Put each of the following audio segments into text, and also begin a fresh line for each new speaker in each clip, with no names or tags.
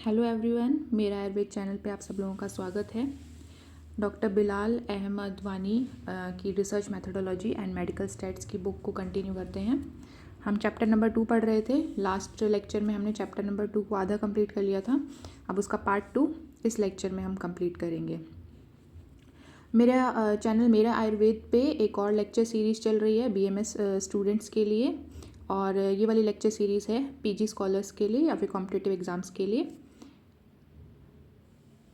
Hello everyone, मेरा Ayurveda channel पे आप सब लोगों का स्वागत है। डॉक्टर बिलाल अहमद वानी की research methodology and medical stats की बुक को कंटिन्यू करते हैं। हम चैप्टर नंबर 2 पढ़ रहे थे। लास्ट लेक्चर में हमने चैप्टर नंबर 2 को आधा कंप्लीट कर लिया था। अब उसका पार्ट 2 इस लेक्चर में हम कंप्लीट करेंगे। मेरा चैनल मेरा आयुर्वेद पे एक और लेक्चर सीरीज़ चल रही है BMS स्टूडेंट्स के लिए, और ये वाली लेक्चर सीरीज़ है PG स्कॉलर्स के लिए या फिर कॉम्पिटिटिव एग्ज़ाम्स के लिए।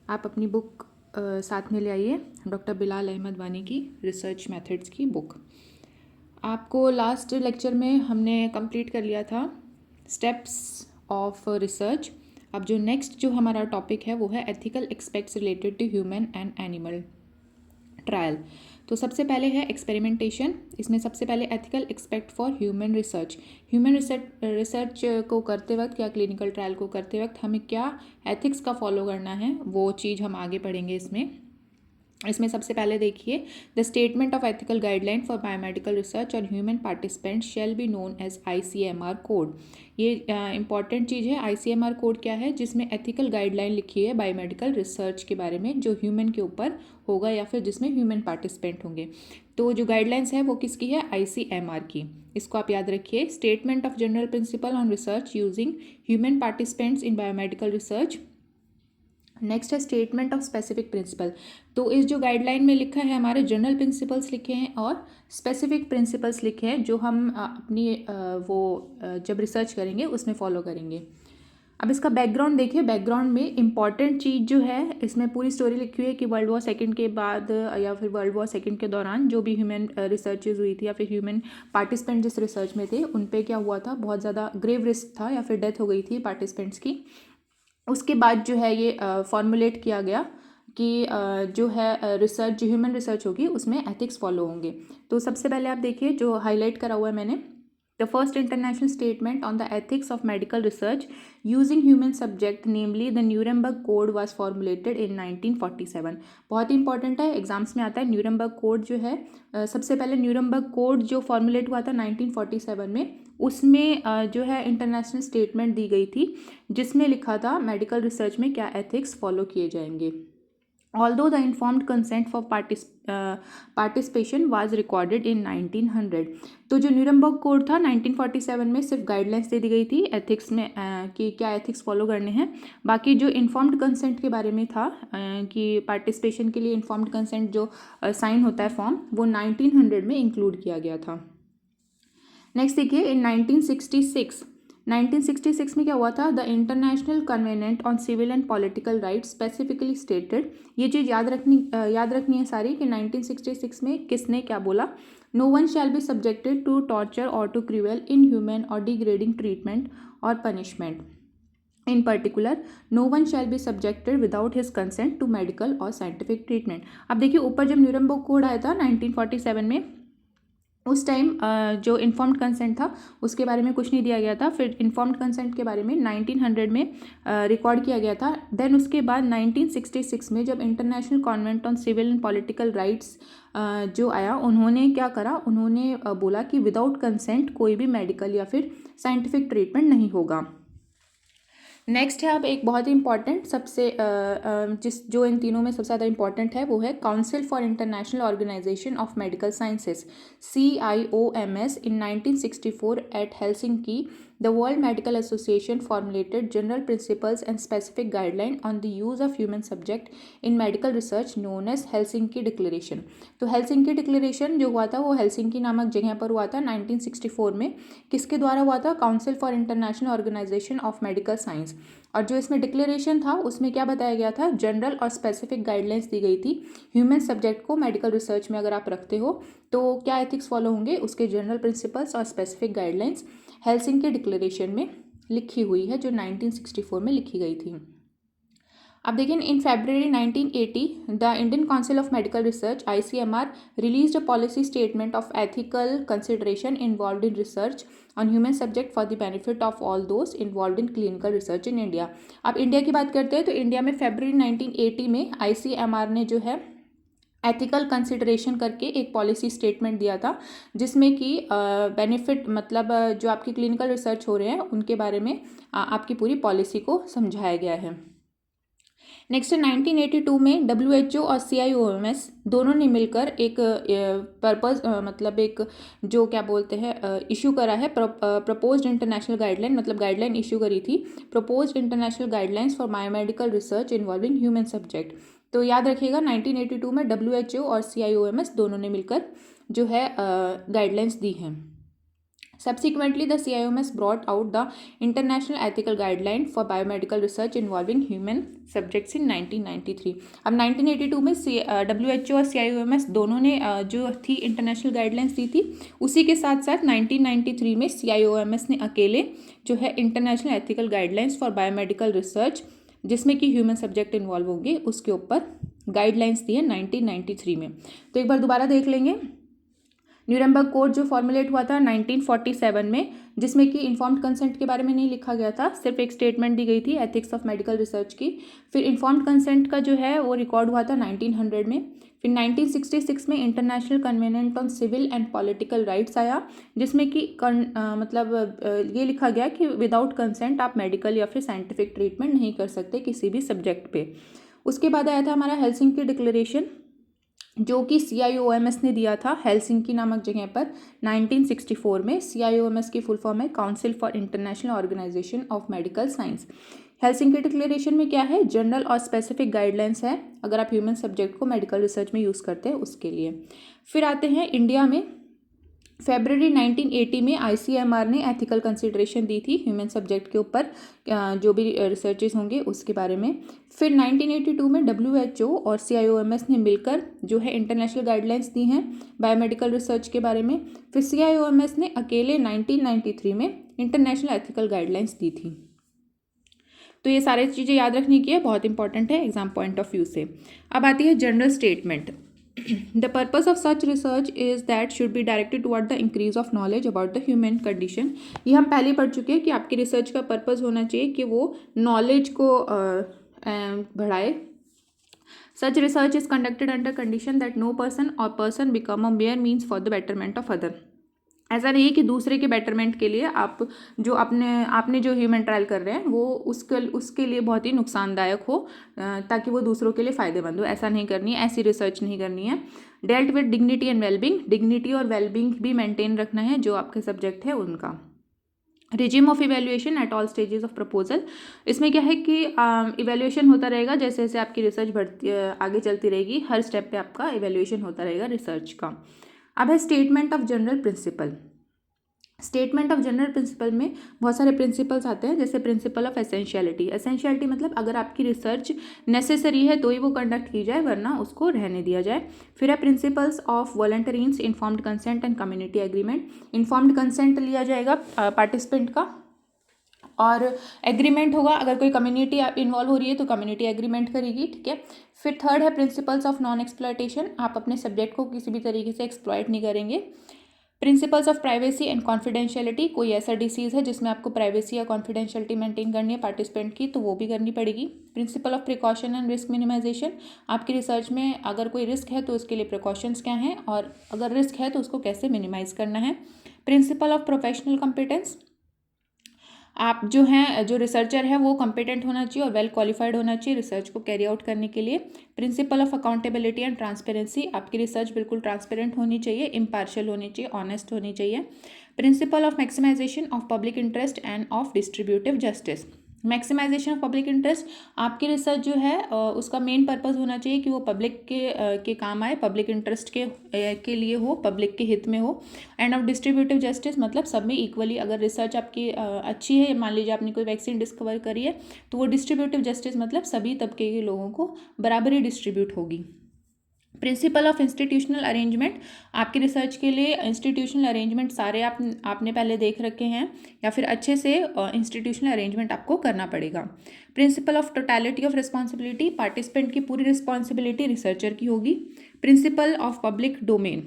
आप अपनी बुक साथ में ले आइए, डॉक्टर बिलाल अहमद वानी की रिसर्च मेथड्स की बुक। आपको लास्ट लेक्चर में हमने कंप्लीट कर लिया था स्टेप्स ऑफ रिसर्च। अब जो नेक्स्ट जो हमारा टॉपिक है वो है ethical aspects related to human and animal trial. तो सबसे पहले है एक्सपेरिमेंटेशन। इसमें सबसे पहले ethical expect for human research. Human research को करते वक्त या क्लिनिकल ट्रायल को करते वक्त हमें क्या एथिक्स का फॉलो करना है, वो चीज़ हम आगे पढ़ेंगे। इसमें सबसे पहले देखिए, the statement of ethical guideline for biomedical research और human participant shall be known as ICMR code. ये इंपॉर्टेंट चीज़ है। ICMR कोड क्या है? जिसमें एथिकल गाइडलाइन लिखी है बायोमेडिकल रिसर्च के बारे में, जो ह्यूमन के ऊपर होगा या फिर जिसमें ह्यूमन पार्टिसिपेंट होंगे। तो जो गाइडलाइंस है वो किसकी है? ICMR की। इसको आप याद रखिए। Statement of general principle on research using human participants in biomedical research. Next है स्टेटमेंट ऑफ स्पेसिफिक प्रिंसिपल। तो इस जो गाइडलाइन में लिखा है, हमारे जनरल प्रिंसिपल्स लिखे हैं और स्पेसिफिक प्रिंसिपल्स लिखे हैं, जो हम अपनी जब रिसर्च करेंगे उसमें फॉलो करेंगे। अब इसका बैकग्राउंड देखिए। बैकग्राउंड में इंपॉर्टेंट चीज़ जो है, इसमें पूरी स्टोरी लिखी हुई है कि वर्ल्ड वॉर सेकंड के बाद या फिर वर्ल्ड वॉर सेकंड के दौरान जो भी ह्यूमन रिसर्चेज हुई थी या फिर ह्यूमन पार्टिसिपेंट जिस रिसर्च में थे, उन पे क्या हुआ था, बहुत ज़्यादा ग्रेव रिस्क था या फिर डेथ हो गई थी पार्टिसिपेंट्स की। उसके बाद जो है ये फॉर्मुलेट किया गया कि जो है रिसर्च, जो ह्यूमन रिसर्च होगी उसमें एथिक्स फॉलो होंगे। तो सबसे पहले आप देखिए, जो हाईलाइट करा हुआ है मैंने, the first international statement on the ethics of medical research using human subject namely the Nuremberg code was formulated in 1947। बहुत ही इंपॉर्टेंट है, एग्जाम्स में आता है। न्यूरेमबर्ग कोड जो है, सबसे पहले न्यूरेमबर्ग कोड जो फॉर्मुलेट हुआ था 1947 में, उसमें जो है इंटरनेशनल स्टेटमेंट दी गई थी, जिसमें लिखा था मेडिकल रिसर्च में क्या एथिक्स फॉलो किए जाएंगे। Although the informed consent for participation was recorded in 1900। तो जो न्यूरमबर्ग कोड था 1947 में सिर्फ गाइडलाइंस दे दी गई थी एथिक्स में कि क्या एथिक्स फॉलो करने हैं। बाकी जो इन्फॉर्म्ड कंसेंट के बारे में था कि पार्टिसिपेशन के लिए इन्फॉर्म्ड कंसेंट जो साइन होता है फॉर्म, वो 1900 में इंक्लूड किया गया था। नेक्स्ट देखिए, इन 1966 में क्या हुआ था? The international covenant on civil and political rights specifically stated. ये चीज़ याद रखनी है सारी कि 1966 में किसने क्या बोला। No one shall be subjected to torture और टू क्रूअल, इनह्यूमन और डिग्रेडिंग ट्रीटमेंट और punishment. In particular, no one shall be subjected without his consent to medical और साइंटिफिक ट्रीटमेंट। अब देखिए, ऊपर जब न्यूरमबर्ग कोड आया था 1947 में, उस टाइम जो इन्फॉर्म्ड कंसेंट था उसके बारे में कुछ नहीं दिया गया था। फिर इन्फॉर्म्ड कंसेंट के बारे में 1900 में रिकॉर्ड किया गया था। देन उसके बाद 1966 में जब international convent on civil and political rights जो आया, उन्होंने क्या करा, उन्होंने बोला कि विदाउट कंसेंट कोई भी मेडिकल या फिर साइंटिफिक ट्रीटमेंट नहीं होगा। नेक्स्ट है अब एक बहुत ही इंपॉर्टेंट, सबसे जो इन तीनों में सबसे ज़्यादा इंपॉर्टेंट है, वो है council for international organisation of medical sciences CIOMS। In 1964 at Helsinki, the World Medical Association formulated general principles and specific guideline on the use of human subject in medical research known as Helsinki Declaration। तो Helsinki declaration जो हुआ था वो Helsinki नामक जगह पर हुआ था 1964 में। किसके द्वारा हुआ था? Council for international organisation of medical science. और जो इसमें डिक्लेरेशन था उसमें क्या बताया गया था? जनरल और स्पेसिफिक गाइडलाइंस दी गई थी। ह्यूमन सब्जेक्ट को मेडिकल रिसर्च में अगर आप रखते हो तो क्या एथिक्स फॉलो होंगे, उसके जनरल प्रिंसिपल्स और स्पेसिफिक गाइडलाइंस हेलसिंकी डिक्लेरेशन में लिखी हुई है, जो 1964 में लिखी गई थी। अब देखिए, इन February 1980 the Indian council of medical research ICMR released a policy statement of ethical consideration involved in research on human subject for the benefit of all those involved in clinical research in India. अब India की बात करते हैं तो India में February 1980 में ICMR ने जो है एथिकल कंसिडरेशन करके एक पॉलिसी स्टेटमेंट दिया था, जिसमें कि बेनिफिट मतलब जो आपकी क्लिनिकल रिसर्च हो रहे हैं उनके बारे में आपकी पूरी पॉलिसी को समझाया गया है। नेक्स्ट 1982 में WHO और CIOMS दोनों ने मिलकर एक पर्पस मतलब एक जो क्या बोलते हैं इशू करा है, प्रपोज्ड इंटरनेशनल गाइडलाइन, मतलब गाइडलाइन इशू करी थी, proposed international guidelines for biomedical research involving human subject. तो याद रखिएगा 1982 में WHO और CIOMS दोनों ने मिलकर जो है गाइडलाइंस दी हैं। Subsequently, the CIOMS brought out the International Ethical Guideline for Biomedical Research Involving Human Subjects in 1993। अब 1982 में WHO और CIOMS दोनों ने जो थी इंटरनेशनल गाइडलाइंस दी थी, उसी के साथ साथ 1993 में CIOMS ने अकेले जो है international ethical guidelines for biomedical research, जिसमें कि ह्यूमन सब्जेक्ट इन्वॉल्व होंगे, उसके ऊपर गाइडलाइंस दी है 1993 में। तो एक बार दोबारा देख लेंगे। न्यूरेमबर्ग कोड जो फॉर्मुलेट हुआ था 1947 में, जिसमें कि इन्फॉर्म्ड कंसेंट के बारे में नहीं लिखा गया था, सिर्फ एक स्टेटमेंट दी गई थी एथिक्स ऑफ मेडिकल रिसर्च की। फिर इन्फॉर्म्ड कंसेंट का जो है वो रिकॉर्ड हुआ था 1900 में। फिर 1966 में international covenant on civil and political rights आया, जिसमें कि मतलब ये लिखा गया कि विदाउट कंसेंट आप मेडिकल या फिर साइंटिफिक ट्रीटमेंट नहीं कर सकते किसी भी सब्जेक्ट पे। उसके बाद आया था हमारा हेलसिंकी डिक्लेरेशन, जो कि CIOMS ने दिया था हेलसिंकी नामक जगह पर 1964 में। CIOMS की फुल फॉर्म है council for international organisation of medical science. Helsinki declaration में क्या है, जनरल और स्पेसिफिक गाइडलाइंस है अगर आप ह्यूमन सब्जेक्ट को मेडिकल रिसर्च में यूज़ करते हैं उसके लिए। फिर आते हैं इंडिया में। February 1980 में ICMR ने एथिकल कंसिडरेशन दी थी ह्यूमन सब्जेक्ट के ऊपर, जो भी रिसर्चेस होंगे उसके बारे में। फिर 1982 में WHO और CIOMS ने मिलकर जो है इंटरनेशनल गाइडलाइंस दी हैं बायोमेडिकल रिसर्च के बारे में। फिर CIOMS ने अकेले 1993 में इंटरनेशनल एथिकल गाइडलाइंस दी थी। तो ये सारी चीज़ें याद रखने की है, बहुत इंपॉर्टेंट है एग्जाम पॉइंट ऑफ व्यू से। अब आती है general statement. The purpose of such research is that should be directed toward the increase of knowledge about the human condition। ये हम पहले पढ़ चुके हैं कि आपकी रिसर्च का पर्पस होना चाहिए कि वो नॉलेज को बढ़ाए। Such research is conducted under condition that no person or person become a mere means for the betterment of other। ऐसा नहीं है कि दूसरे के बेटरमेंट के लिए आप जो आपने जो ह्यूमन ट्रायल कर रहे हैं वो उसके लिए बहुत ही नुकसानदायक हो, ताकि वो दूसरों के लिए फ़ायदेमंद हो, ऐसा नहीं करनी है, ऐसी रिसर्च नहीं करनी है। Dealt with dignity and wellbeing, dignity और वेलबींग भी मेंटेन रखना है जो आपके सब्जेक्ट है उनका। Regime of evaluation at all stages of proposal, इसमें क्या है कि इवेल्युएशन होता रहेगा जैसे जैसे आपकी रिसर्च बढ़ती आगे चलती रहेगी, हर स्टेप पे आपका इवेल्युएशन होता रहेगा रिसर्च का। अब है statement of general principle. Statement of general principle में बहुत सारे प्रिंसिपल्स आते हैं, जैसे प्रिंसिपल ऑफ एसेंशियलिटी। एसेंशियलिटी मतलब अगर आपकी रिसर्च नेसेसरी है तो ही वो कंडक्ट की जाए, वरना उसको रहने दिया जाए। फिर है principles of voluntariness, informed consent and community agreement. Informed consent लिया जाएगा पार्टिसिपेंट का, और एग्रीमेंट होगा अगर कोई कम्युनिटी इन्वॉल्व हो रही है तो कम्युनिटी एग्रीमेंट करेगी, ठीक है। फिर थर्ड है प्रिंसिपल्स ऑफ नॉन एक्सप्लॉयटेशन, आप अपने सब्जेक्ट को किसी भी तरीके से एक्सप्लॉयट नहीं करेंगे। Principles of privacy and confidentiality, कोई ऐसा डिसीज़ है जिसमें आपको प्राइवेसी या कॉन्फिडेंशियलिटी मेंटेन करनी है पार्टिसिपेंट की तो वो भी करनी पड़ेगी। Principle of precaution and risk minimisation, आपकी रिसर्च में अगर कोई रिस्क है तो उसके लिए प्रिकॉशंस क्या हैं, और अगर रिस्क है तो उसको कैसे मिनिमाइज करना है। प्रिंसिपल ऑफ प्रोफेशनल कॉम्पिटेंस, आप जो हैं जो रिसर्चर है वो कॉम्पिटेंट होना चाहिए और वेल क्वालिफाइड होना चाहिए रिसर्च को कैरी आउट करने के लिए। Principle of accountability and transparency, आपकी रिसर्च बिल्कुल ट्रांसपेरेंट होनी चाहिए, इम्पार्शियल होनी चाहिए, ऑनेस्ट होनी चाहिए। Principle of maximisation of public interest and of distributive justice. Maximisation of public interest, आपकी रिसर्च जो है उसका मेन पर्पस होना चाहिए कि वो पब्लिक के काम आए, पब्लिक इंटरेस्ट के लिए हो, पब्लिक के हित में हो। एंड ऑफ डिस्ट्रीब्यूटिव जस्टिस मतलब सब में इक्वली, अगर रिसर्च आपकी अच्छी है, मान लीजिए आपने कोई वैक्सीन डिस्कवर करी है तो वो डिस्ट्रीब्यूटिव जस्टिस मतलब सभी तबके के लोगों को बराबरी डिस्ट्रीब्यूट होगी। प्रिंसिपल ऑफ इंस्टीट्यूशनल अरेंजमेंट, आपकी रिसर्च के लिए इंस्टीट्यूशनल अरेंजमेंट सारे आपने पहले देख रखे हैं या फिर अच्छे से इंस्टीट्यूशनल अरेंजमेंट आपको करना पड़ेगा। Principle of totality of responsibility, participant की पूरी रिस्पॉन्सिबिलिटी रिसर्चर की होगी। Principle of public domain,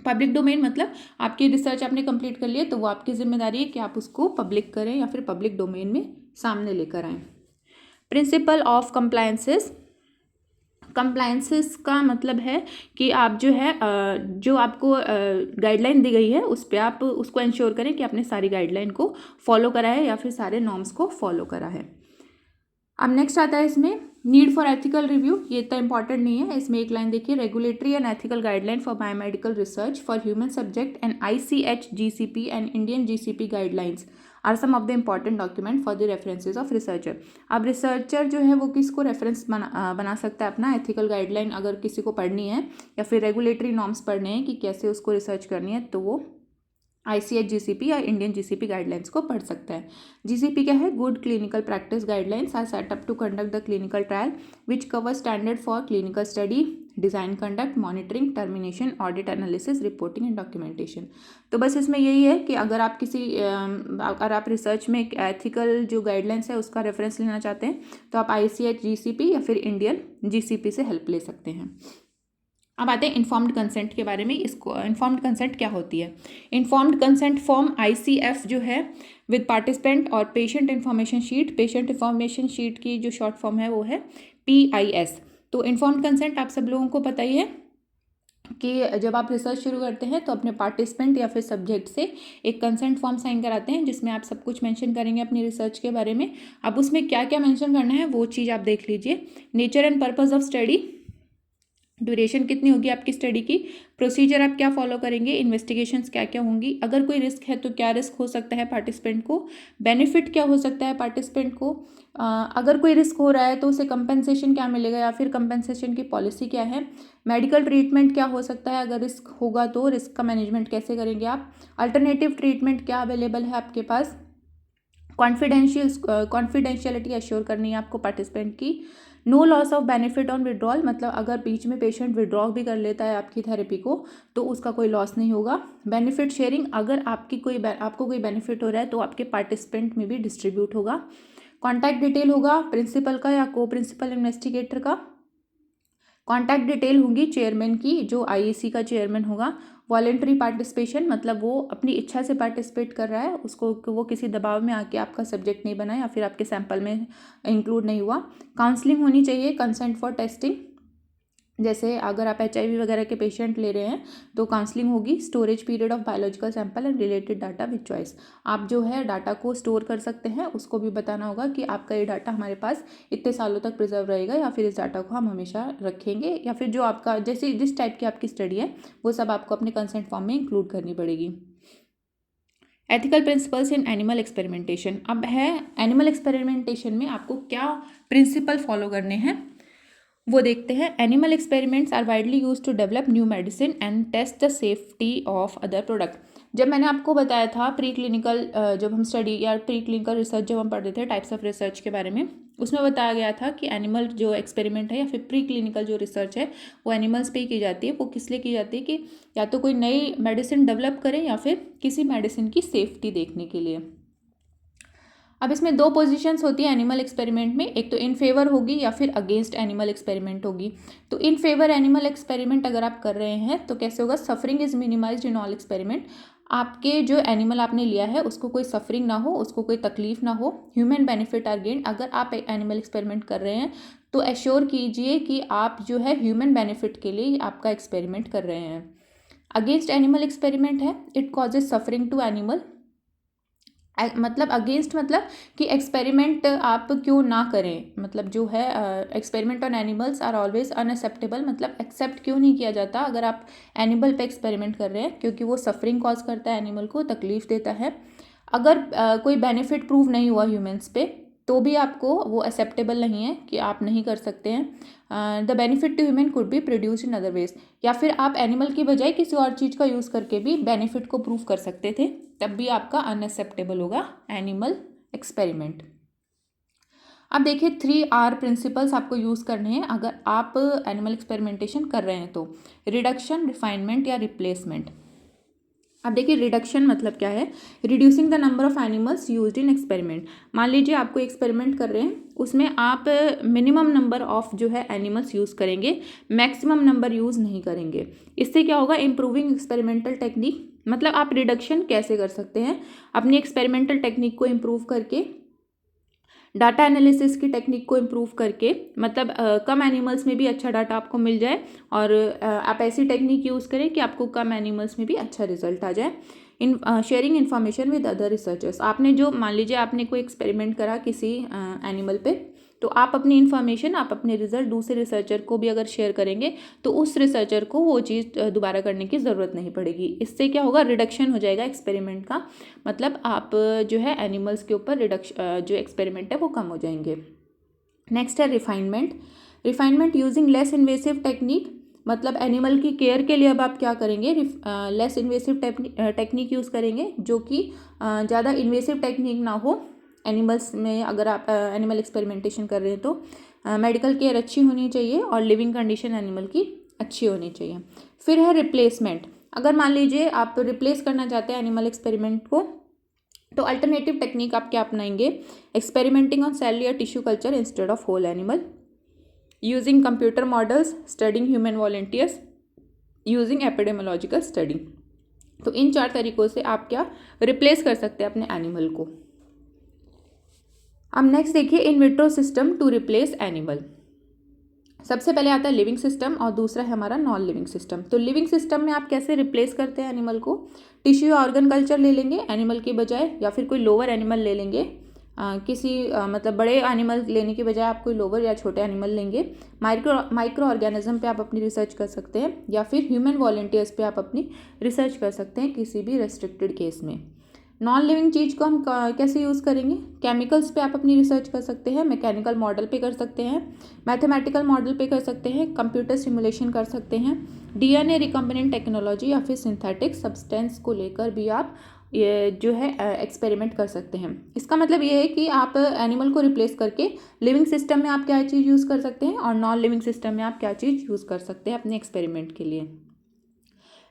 public domain मतलब आपकी रिसर्च आपने कंप्लीट कर ली है तो वो आपकी जिम्मेदारी है कि आप उसको पब्लिक करें या फिर पब्लिक डोमेन में सामने लेकर आएँ। प्रिंसिपल ऑफ कंप्लायंसेस, कंप्लायंसेस का मतलब है कि आप जो है जो आपको गाइडलाइन दी गई है उस पर आप उसको इंश्योर करें कि आपने सारी गाइडलाइन को फॉलो करा है या फिर सारे नॉर्म्स को फॉलो करा है। अब नेक्स्ट आता है इसमें नीड फॉर एथिकल रिव्यू। ये इतना इंपॉर्टेंट नहीं है, इसमें एक लाइन देखिए, regulatory and ethical guideline for biomedical research for human subject and ICH GCP and Indian GCP guidelines are some of the important document for the references of researcher. अब researcher जो है वो किसको रेफरेंस बना सकता है अपना एथिकल गाइडलाइन, अगर किसी को पढ़नी है या फिर रेगुलेटरी नॉर्म्स पढ़ने हैं कि कैसे उसको रिसर्च करनी है, तो वो ICH GCP या इंडियन GCP गाइडलाइंस को पढ़ सकता है। GCP क्या है? Good clinical practice guidelines are set up to conduct the clinical trial which cover standard for clinical study, design, conduct, monitoring, termination, audit, analysis, reporting and documentation. तो बस इसमें यही है कि अगर आप रिसर्च में एक एथिकल जो गाइडलाइंस है उसका रेफरेंस लेना चाहते हैं तो आप ICH GCP या फिर इंडियन GCP से हेल्प ले सकते हैं। अब आते हैं इन्फॉर्म्ड कंसेंट के बारे में। इसको इन्फॉर्म्ड कंसेंट क्या होती है? इन्फॉर्म्ड कंसेंट फॉर्म ICF जो है विद पार्टिसिपेंट और patient information sheet. Patient information sheet की जो शॉर्ट फॉर्म है वो है PIS। तो इन्फॉर्म्ड कंसेंट आप सब लोगों को पता ही है कि जब आप रिसर्च शुरू करते हैं तो अपने पार्टिसिपेंट या फिर सब्जेक्ट से एक कंसेंट फॉर्म साइन कराते हैं जिसमें आप सब कुछ मेंशन करेंगे अपनी रिसर्च के बारे में। अब उसमें क्या क्या मेंशन करना है वो चीज़ आप देख लीजिए। Nature and purpose of study, duration कितनी होगी आपकी स्टडी की, प्रोसीजर आप क्या फॉलो करेंगे, इन्वेस्टिगेशंस क्या क्या होंगी, अगर कोई रिस्क है तो क्या रिस्क हो सकता है पार्टिसिपेंट को, बेनिफिट क्या हो सकता है पार्टिसिपेंट को, अगर कोई रिस्क हो रहा है तो उसे कंपनसेशन क्या मिलेगा या फिर कंपनसेशन की पॉलिसी क्या है, मेडिकल ट्रीटमेंट क्या हो सकता है अगर रिस्क होगा तो रिस्क का मैनेजमेंट कैसे करेंगे आप, अल्टरनेटिव ट्रीटमेंट क्या अवेलेबल है आपके पास, कॉन्फिडेंशियलिटी एश्योर करनी है आपको पार्टिसिपेंट की, no loss of benefit on withdrawal, मतलब अगर बीच में पेशेंट विड्रॉ भी कर लेता है आपकी थेरेपी को तो उसका कोई लॉस नहीं होगा, बेनिफिट शेयरिंग, अगर आपको कोई बेनिफिट हो रहा है तो आपके पार्टिसिपेंट में भी डिस्ट्रीब्यूट होगा, कॉन्टैक्ट डिटेल होगा प्रिंसिपल का या को प्रिंसिपल इन्वेस्टिगेटर का, कॉन्टैक्ट डिटेल होंगी चेयरमैन की जो IAC का चेयरमैन होगा, वॉलेंट्री पार्टिसिपेशन मतलब वो अपनी इच्छा से पार्टिसिपेट कर रहा है, उसको वो किसी दबाव में आके आपका सब्जेक्ट नहीं बना या फिर आपके सैंपल में इंक्लूड नहीं हुआ, काउंसलिंग होनी चाहिए, कंसेंट फॉर टेस्टिंग, जैसे अगर आप HIV वगैरह के पेशेंट ले रहे हैं तो काउंसलिंग होगी, storage period of biological sample and related data with choice, आप जो है डाटा को स्टोर कर सकते हैं, उसको भी बताना होगा कि आपका ये डाटा हमारे पास इतने सालों तक प्रिजर्व रहेगा या फिर इस डाटा को हम हमेशा रखेंगे, या फिर जो आपका जैसे जिस टाइप की आपकी स्टडी है वो सब आपको अपने कंसेंट फॉर्म में इंक्लूड करनी पड़ेगी। Ethical principles in animal experimentation. अब है एनिमल एक्सपेरिमेंटेशन में आपको क्या प्रिंसिपल फॉलो करने हैं वो देखते हैं। Animal experiments are widely use to develop new medicine and test the safety of other product. जब मैंने आपको बताया था प्री क्लिनिकल जब हम स्टडी या प्री क्लिनिकल रिसर्च जब हम पढ़ते थे टाइप्स ऑफ रिसर्च के बारे में, उसमें बताया गया था कि एनिमल जो एक्सपेरिमेंट है या फिर प्री क्लिनिकल जो रिसर्च है वो एनिमल्स पे ही की जाती है। वो किस लिए की जाती है कि या तो कोई नई मेडिसिन डेवलप करें या फिर किसी मेडिसिन की सेफ्टी देखने के लिए। अब इसमें दो पोजीशंस होती है एनिमल एक्सपेरिमेंट में, एक तो इन फेवर होगी या फिर अगेंस्ट एनिमल एक्सपेरिमेंट होगी। तो इन फेवर एनिमल एक्सपेरिमेंट अगर आप कर रहे हैं तो कैसे होगा, suffering is minimised in all experiment, आपके जो एनिमल आपने लिया है उसको कोई सफरिंग ना हो, उसको कोई तकलीफ ना हो, ह्यूमन बेनिफिट आर गेन्ड। अगर आप एनिमल एक्सपेरिमेंट कर रहे हैं तो एश्योर कीजिए कि आप जो है ह्यूमन बेनिफिट के लिए आपका एक्सपेरिमेंट कर रहे हैं। अगेंस्ट एनिमल एक्सपेरिमेंट है, it causes suffering to animal, मतलब अगेंस्ट मतलब कि एक्सपेरिमेंट आप क्यों ना करें, मतलब जो है experiment on animals are always unacceptable, मतलब एक्सेप्ट क्यों नहीं किया जाता अगर आप एनिमल पे एक्सपेरिमेंट कर रहे हैं, क्योंकि वो सफरिंग कॉज करता है, एनिमल को तकलीफ देता है। अगर कोई बेनिफिट प्रूव नहीं हुआ ह्यूमंस पे तो भी आपको वो एक्सेप्टेबल नहीं है कि आप नहीं कर सकते हैं। The benefit to human could be produce in other ways, या फिर आप एनिमल की बजाय किसी और चीज़ का यूज़ करके भी बेनिफिट को प्रूव कर सकते थे, तब भी आपका अनएक्सेप्टेबल होगा एनिमल एक्सपेरिमेंट। अब देखिए 3R प्रिंसिपल्स आपको यूज़ करने हैं अगर आप एनिमल एक्सपेरिमेंटेशन कर रहे हैं तो, रिडक्शन, रिफाइनमेंट या रिप्लेसमेंट। अब देखिए रिडक्शन मतलब क्या है, reducing the number of animals used in experiment. मान लीजिए आप कोई एक्सपेरिमेंट कर रहे हैं उसमें आप मिनिमम नंबर ऑफ जो है एनिमल्स यूज़ करेंगे, मैक्सिमम नंबर यूज़ नहीं करेंगे। इससे क्या होगा, इम्प्रूविंग एक्सपेरिमेंटल टेक्निक, मतलब आप रिडक्शन कैसे कर सकते हैं अपनी एक्सपेरिमेंटल टेक्निक को इम्प्रूव करके, डाटा एनालिसिस की टेक्निक को इम्प्रूव करके, मतलब कम एनिमल्स में भी अच्छा डाटा आपको मिल जाए और आप ऐसी टेक्निक यूज़ करें कि आपको कम एनिमल्स में भी अच्छा रिजल्ट आ जाए। In sharing information with other researchers, आपने जो मान लीजिए आपने कोई एक्सपेरिमेंट करा किसी एनिमल पे, तो आप अपनी इन्फॉर्मेशन, आप अपने रिजल्ट दूसरे रिसर्चर को भी अगर शेयर करेंगे तो उस रिसर्चर को वो चीज़ दोबारा करने की ज़रूरत नहीं पड़ेगी। इससे क्या होगा, रिडक्शन हो जाएगा एक्सपेरिमेंट का, मतलब आप जो है एनिमल्स के ऊपर जो एक्सपेरिमेंट है वो कम हो जाएंगे। नेक्स्ट है refinement using less invasive technique, मतलब एनिमल की केयर के लिए अब आप क्या करेंगे, लेस इन्वेसिव टेक्निक यूज़ करेंगे, जो कि ज़्यादा इन्वेसिव टेक्निक ना हो एनिमल्स में। अगर आप एनिमल एक्सपेरिमेंटेशन कर रहे हैं तो मेडिकल केयर अच्छी होनी चाहिए और लिविंग कंडीशन एनिमल की अच्छी होनी चाहिए। फिर है रिप्लेसमेंट, अगर मान लीजिए आप रिप्लेस करना चाहते हैं एनिमल एक्सपेरिमेंट को, तो अल्टरनेटिव टेक्निक आप क्या अपनाएंगे, एक्सपेरिमेंटिंग ऑन सेल या tissue culture instead of whole animal, using computer models, studying human volunteers, using epidemiological study. तो इन 4 तरीकों से आप क्या रिप्लेस कर सकते हैं अपने एनिमल को। अब नेक्स्ट देखिए, in vitro system to replace animal. सबसे पहले आता है लिविंग सिस्टम और दूसरा है हमारा नॉन लिविंग सिस्टम। तो लिविंग सिस्टम में आप कैसे रिप्लेस करते हैं एनिमल को, टिश्यू या ऑर्गन कल्चर ले लेंगे एनिमल के बजाय, या फिर कोई लोअर एनिमल ले लेंगे, मतलब बड़े एनिमल लेने के बजाय आप कोई लोअर या छोटे एनिमल लेंगे। माइक्रो ऑर्गेनिज्म पे आप अपनी रिसर्च कर सकते हैं, या फिर ह्यूमन वॉलंटियर्स पे आप अपनी रिसर्च कर सकते हैं किसी भी रेस्ट्रिक्टेड केस में। नॉन लिविंग चीज़ को हम कैसे यूज़ करेंगे, केमिकल्स पे आप अपनी रिसर्च कर सकते हैं, मैकेनिकल मॉडल पे कर सकते हैं, मैथमेटिकल मॉडल पे कर सकते हैं, कंप्यूटर सिमुलेशन कर सकते हैं, डीएनए रिकम्बिनेंट टेक्नोलॉजी या फिर सिंथेटिक सब्सटेंस को लेकर भी आप ये जो है एक्सपेरिमेंट कर सकते हैं। इसका मतलब ये है कि आप एनिमल को रिप्लेस करके लिविंग सिस्टम में आप क्या चीज़ यूज़ कर सकते हैं और नॉन लिविंग सिस्टम में आप क्या चीज़ यूज़ कर सकते हैं अपने एक्सपेरिमेंट के लिए।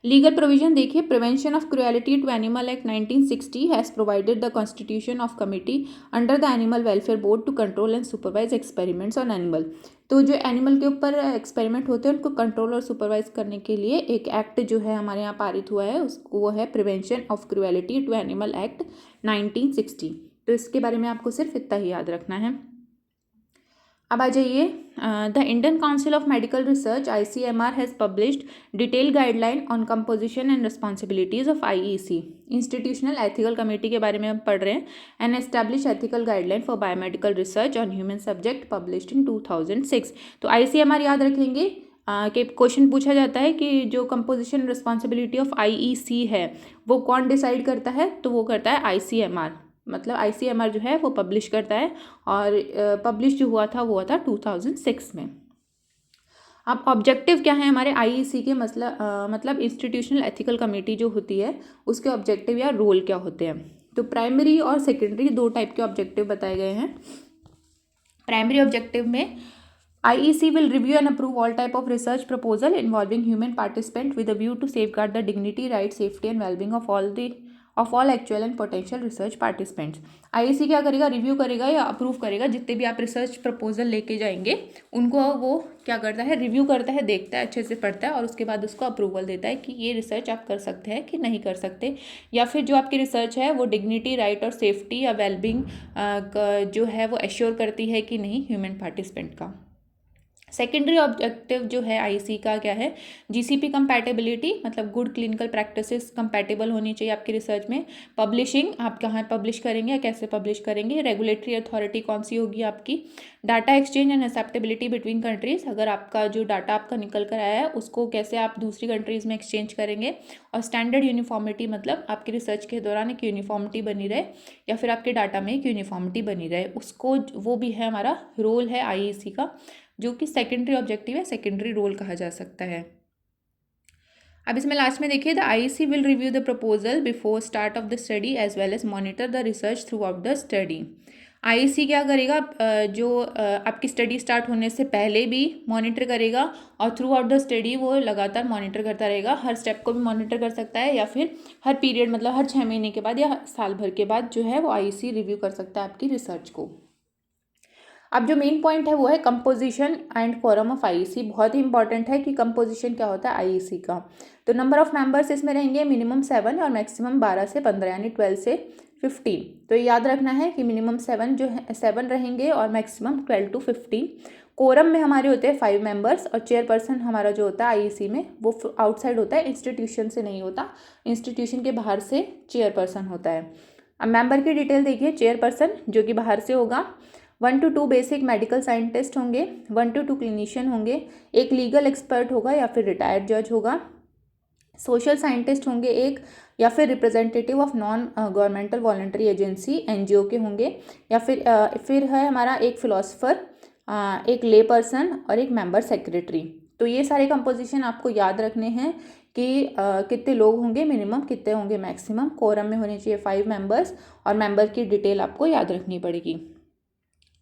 लीगल प्रोविजन देखिए, prevention of cruelty to animal act 1960 has provided the constitution of committee under the animal welfare board to control and supervise experiments on animal. तो जो एनिमल के ऊपर एक्सपेरिमेंट होते हैं उनको कंट्रोल और सुपरवाइज करने के लिए एक एक्ट जो है हमारे यहाँ पारित हुआ है, उसको वो है prevention of cruelty to animal act 1960। तो इसके बारे में आपको सिर्फ इतना ही याद रखना है। अब आ जाइए, the Indian council of medical research ICMR has published detail guideline on composition and responsibilities of IEC, institutional ethical committee के बारे में हम पढ़ रहे हैं, and establish ethical guideline for biomedical research on human subject published in 2006। तो ICMR याद रखेंगे कि क्वेश्चन पूछा जाता है कि जो कंपोजिशन रिस्पॉन्सिबिलिटी ऑफ IEC है वो कौन डिसाइड करता है, तो वो करता है ICMR, मतलब ICMR जो है वो पब्लिश करता है, और पब्लिश जो हुआ था वो हुआ था 2006 में। अब ऑब्जेक्टिव क्या है हमारे IEC के, मतलब इंस्टीट्यूशनल एथिकल कमेटी जो होती है उसके ऑब्जेक्टिव या रोल क्या होते हैं। तो प्राइमरी और सेकेंडरी 2 टाइप के ऑब्जेक्टिव बताए गए हैं। प्राइमरी ऑब्जेक्टिव में IEC will review and approve all type of research proposal involving human participant with a view to safeguard the dignity, rights, safety and well-being of all actual and potential research participants। IEC क्या करेगा, review करेगा या approve करेगा, जितने भी आप research proposal लेके जाएंगे उनको वो क्या करता है, रिव्यू करता है, देखता है, अच्छे से पढ़ता है और उसके बाद उसको अप्रूवल देता है कि ये रिसर्च आप कर सकते हैं कि नहीं कर सकते, या फिर जो आपकी रिसर्च है वो डिग्निटी, राइट और सेफ्टी या वेलबींग जो है वो एश्योर करती है कि नहीं ह्यूमन पार्टिसिपेंट का। सेकेंडरी ऑब्जेक्टिव जो है IEC का क्या है, GCP कंपैटिबिलिटी, मतलब गुड क्लिनिकल प्रैक्टिसेस कंपैटिबल होनी चाहिए आपकी रिसर्च में। पब्लिशिंग, आप कहाँ पब्लिश करेंगे या कैसे पब्लिश करेंगे। रेगुलेटरी अथॉरिटी कौन सी होगी आपकी। Data exchange and acceptability between countries, अगर आपका जो डाटा आपका निकल कर आया है उसको कैसे आप दूसरी कंट्रीज़ में एक्सचेंज करेंगे। और स्टैंडर्ड यूनिफॉर्मिटी, मतलब आपकी रिसर्च के दौरान एक यूनिफॉर्मिटी बनी रहे या फिर आपके डाटा में एक यूनिफॉर्मिटी बनी रहे, उसको वो भी है हमारा रोल है IEC का, जो कि सेकेंडरी ऑब्जेक्टिव है, सेकेंडरी रोल कहा जा सकता है। अब इसमें लास्ट में देखिए, the IEC will review the proposal before start of the study as well as monitor the research throughout the study. IEC क्या करेगा, जो आपकी स्टडी स्टार्ट होने से पहले भी मॉनिटर करेगा और थ्रू आउट द स्टडी वो लगातार मॉनिटर करता रहेगा। हर स्टेप को भी मॉनिटर कर सकता है या फिर हर पीरियड, मतलब हर 6 महीने के बाद या साल भर के बाद जो है वो IEC रिव्यू कर सकता है आपकी रिसर्च को। अब जो मेन पॉइंट है वो है कंपोजिशन एंड क्वोरम ऑफ आईईसी। बहुत ही इंपॉर्टेंट है कि कंपोजिशन क्या होता है आईईसी का। तो नंबर ऑफ मेंबर्स इसमें रहेंगे मिनिमम 7 और मैक्सिमम 12 से 15, यानी 12 से 15। तो याद रखना है कि मिनिमम 7 जो है 7 रहेंगे और मैक्सिमम 12 to 15। कोरम में हमारे होते हैं 5 मेंबर्स और चेयरपर्सन हमारा जो होता है आईईसी में वो आउटसाइड होता है, इंस्टीट्यूशन से नहीं होता, इंस्टीट्यूशन के बाहर से चेयरपर्सन होता है। अब मेंबर की डिटेल देखिए। चेयरपर्सन जो कि बाहर से होगा, 1 to 2 बेसिक मेडिकल साइंटिस्ट होंगे, 1 to 2 क्लिनिशियन होंगे, एक लीगल एक्सपर्ट होगा या फिर रिटायर्ड जज होगा, सोशल साइंटिस्ट होंगे एक, या फिर representative of non governmental voluntary agency NGO के होंगे, या फिर है हमारा एक फिलोसफर, एक ले पर्सन और एक मेंबर सेक्रेटरी। तो ये सारे कंपोजिशन आपको याद रखने हैं कि कितने लोग होंगे मिनिमम, कितने होंगे मैक्सिमम। कोरम में होने चाहिए 5 मेंबर्स और मेंबर की डिटेल आपको याद रखनी पड़ेगी।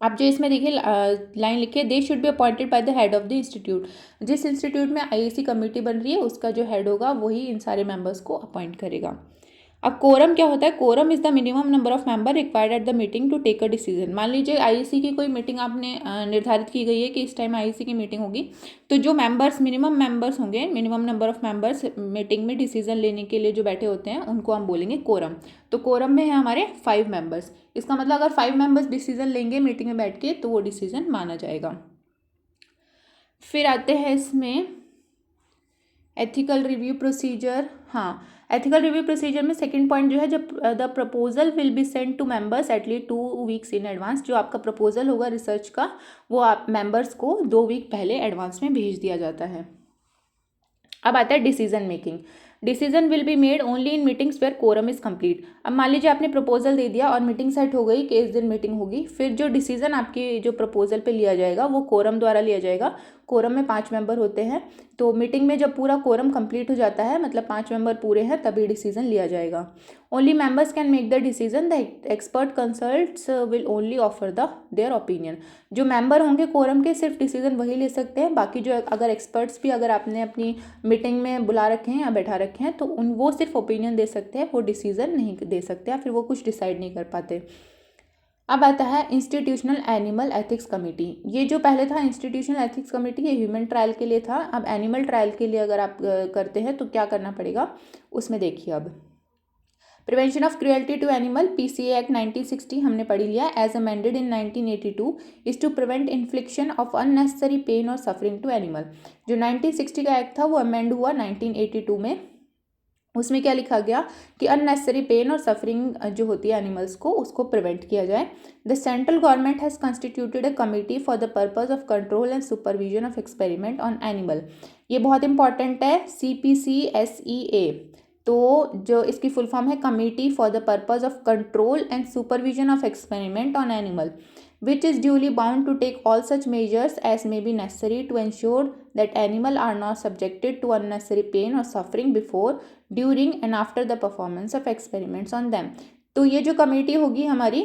आप जो इसमें देखिए लाइन लिखिए, they should be appointed by the head of the institute. जिस इंस्टीट्यूट में आईईसी कमेटी बन रही है उसका जो हेड होगा वही इन सारे मेंबर्स को अपॉइंट करेगा। अब कोरम क्या होता है? Quorum is the minimum number of member required at the meeting to take a decision. मान लीजिए आईईसी की कोई मीटिंग आपने निर्धारित की गई है कि इस टाइम आईईसी की मीटिंग होगी, तो जो मेंबर्स मिनिमम मेंबर्स होंगे, minimum number of members meeting में डिसीजन लेने के लिए जो बैठे होते हैं उनको हम बोलेंगे कोरम। तो कोरम में है हमारे 5 मेंबर्स। इसका मतलब अगर 5 मेंबर्स डिसीजन लेंगे मीटिंग में बैठ के तो वो डिसीजन माना जाएगा। फिर आते हैं इसमें एथिकल रिव्यू प्रोसीजर। हाँ, एथिकल रिव्यू प्रोसीजर में सेकंड पॉइंट जो है, जब the proposal will be send to members at least 2 weeks in advance. जो आपका प्रपोजल होगा रिसर्च का वो आप मेंबर्स को 2 वीक पहले एडवांस में भेज दिया जाता है। अब आता है decision making. Decision will be made only in meetings where quorum is complete. अब मान लीजिए आपने प्रपोजल दे दिया और मीटिंग सेट हो गई कि इस दिन मीटिंग होगी, फिर जो डिसीजन आपकी जो प्रपोजल पे लिया जाएगा वो कोरम द्वारा लिया जाएगा। कोरम में 5 मेंबर होते हैं, तो मीटिंग में जब पूरा कोरम कंप्लीट हो जाता है, मतलब 5 मेंबर पूरे हैं, तभी डिसीजन लिया जाएगा। Only members can make the decision, the expert consults will only offer their opinion. जो मेंबर होंगे कोरम के सिर्फ डिसीजन वही ले सकते हैं, बाकी जो अगर एक्सपर्ट्स भी अगर आपने अपनी मीटिंग में बुला रखे हैं या बैठा रखे हैं तो वो सिर्फ ओपिनियन दे सकते हैं, वो डिसीजन नहीं दे सकते या फिर वो कुछ डिसाइड नहीं कर पाते। अब आता है इंस्टीट्यूशनल एनिमल एथिक्स कमेटी। ये जो पहले था इंस्टीट्यूशनल एथिक्स कमेटी, ये ह्यूमन ट्रायल के लिए था। अब एनिमल ट्रायल के लिए अगर आप करते हैं तो क्या करना पड़ेगा उसमें देखिए। अब prevention of cruelty to animal, PCA act 1960 हमने पढ़ी लिया, as amended in 1982 is to prevent infliction of unnecessary pain और सफरिंग टू एनिमल। जो 1960 का एक्ट था वो अमेंड हुआ 1982 में। उसमें क्या लिखा गया कि अननेसेसरी पेन और सफरिंग जो होती है एनिमल्स को, उसको प्रिवेंट किया जाए। The central government has constituted a committee for the purpose of control and supervision of experiment on animal. ये बहुत इंपॉर्टेंट है, CPCSEA। तो जो इसकी फुल फॉर्म है committee for the purpose of control and supervision of experiment on animal, which is duly bound to take all such measures as may be necessary to ensure that animal are not subjected to unnecessary pain or suffering before, during and after the performance of experiments on them। तो ये जो committee होगी हमारी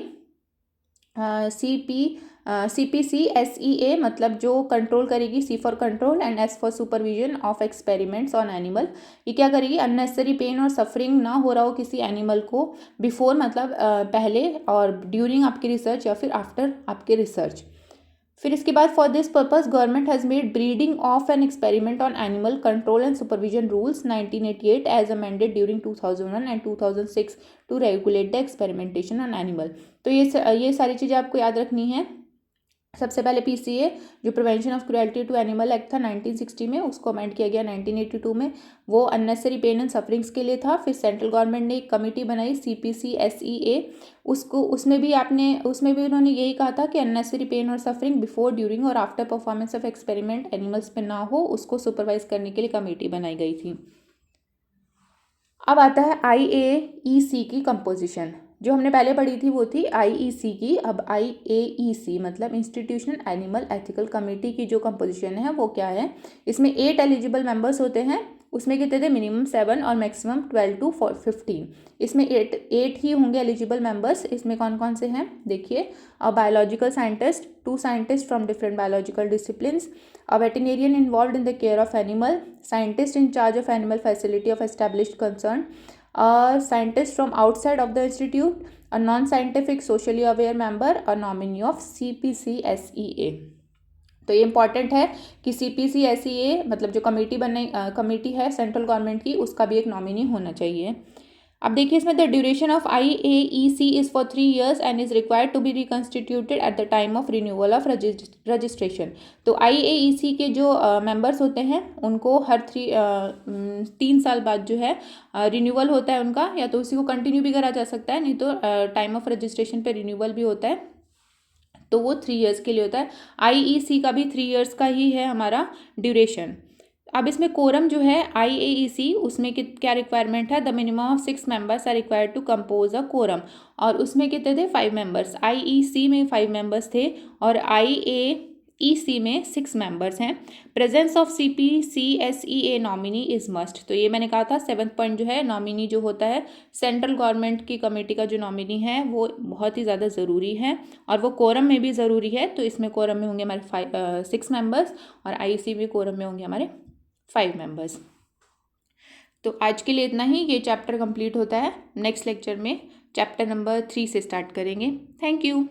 CPCSEA, मतलब जो control करेगी, C for control and S for supervision of experiments on animal. ये क्या करेगी? अननेसेसरी पेन और सफरिंग ना हो रहा हो किसी एनिमल को बिफोर, मतलब पहले, और ड्यूरिंग आपकी रिसर्च या फिर आफ्टर आपके रिसर्च। फिर इसके बाद for this purpose government has made breeding of an experiment on animal control and supervision rules 1988 as amended during 2001 and 2006 to regulate the experimentation on animal. तो ये सारी चीज़ें आपको याद रखनी है। सबसे पहले पीसीए जो prevention of cruelty to animal act था 1960 में, उसको अमेंड किया गया 1982 में, वो अननेसेसरी पेन एंड सफरिंग्स के लिए था। फिर सेंट्रल गवर्नमेंट ने एक कमेटी बनाई CPCSEA, उसमें भी उन्होंने यही कहा था कि अननेसेसरी पेन और सफरिंग बिफोर, ड्यूरिंग और after performance of experiment animals पे ना हो, उसको सुपरवाइज करने के लिए कमेटी बनाई गई थी। अब आता है IAEC की कंपोजिशन। जो हमने पहले पढ़ी थी वो थी IEC की, अब IAEC मतलब इंस्टीट्यूशनल एनिमल एथिकल कमेटी की जो कंपोजिशन है वो क्या है? इसमें 8 एलिजिबल मेंबर्स होते हैं। उसमें कितने थे? मिनिमम 7 और मैक्सिमम 12 to 15। इसमें 8 ही होंगे एलिजिबल मेंबर्स। इसमें कौन कौन से हैं देखिए, a biological scientist, 2 scientist from different biological disciplines, a veterinarian involved in the care of animal, scientist in charge of animal facility of established concern, a scientist from outside of the institute, a non scientific socially aware member, a nominee of CPCSEA। तो ये important है कि CPCSEA मतलब जो committee है central government की, उसका भी एक नॉमिनी होना चाहिए। अब देखिए इसमें the duration of IAEC is for 3 years and is required to be reconstituted at the time of renewal of registration. तो IAEC के जो मेंबर्स होते हैं उनको हर 3 साल बाद जो है रिन्यूअल होता है उनका, या तो उसी को कंटिन्यू भी करा जा सकता है, नहीं तो टाइम ऑफ रजिस्ट्रेशन पे रिन्यूअल भी होता है, तो वो 3 years के लिए होता है। IEC का भी 3 years का ही है हमारा ड्यूरेशन। अब इसमें कोरम जो है IAEC, उसमें क्या रिक्वायरमेंट है, the minimum of 6 members are required to compose a quorum, और उसमें कितने थे, 5 मेंबर्स। IEC में 5 मेंबर्स थे और IAEC में 6 मेंबर्स हैं। Presence of CPCSEA nominee is must. तो ये मैंने कहा था 7th पॉइंट जो है, नॉमिनी जो होता है सेंट्रल गवर्नमेंट की कमेटी का जो नॉमिनी है वो बहुत ही ज़्यादा ज़रूरी है, और वो कोरम में भी ज़रूरी है। तो इसमें कोरम में होंगे हमारे 6 मेंबर्स और IEC में कोरम में होंगे हमारे 5 मेंबर्स। तो आज के लिए इतना ही, ये चैप्टर कंप्लीट होता है। नेक्स्ट लेक्चर में चैप्टर नंबर 3 से स्टार्ट करेंगे। Thank you.